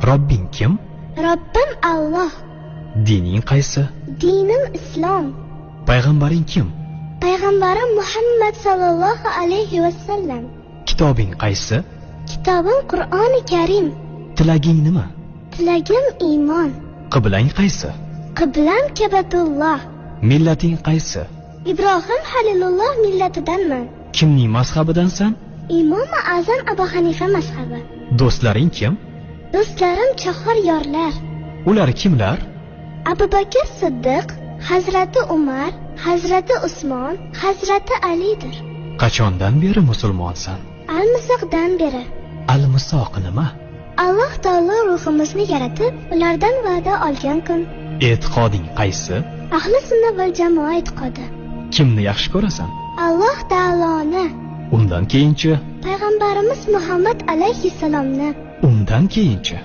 Robbing kim? Robbim Alloh. Dining qaysi? Dinim Islom. Payg'ambaring kim? Payg'ambarim Muhammad sallallohu alayhi vasallam. Kitobing qaysi? Kitobim Qur'oni Karim. Tilaging nima? Tilagim iymon. Qiblang qaysi? Qiblam Ka'batulloh. Millating qaysi? Ibrohim Halilulloh millatidanman. Kimning mazhabidansan? Imom Azam Abu Hanifa mazhabi. Do'stlaring kim? Do'stlarim chahor yorlar. Ular kimlar? Abu Bakr Siddiq, Hazrati Umar, Hazrati Usmon, Hazrati Alidir. Qachondan beri musulmonsan? Al-Misoqdan beri. Al-Misoq nima? Alloh taolo ruhimizni yaratib, ulardan va'da olgan kun. E'tiqoding qaysi? Ahli sunna val jamoa e'tiqodi. Kimni yaxshi ko'rasan? Alloh taoloni. Undan keyinchi? Payg'ambarimiz Muhammad alayhissalomni. Undan keyinchi?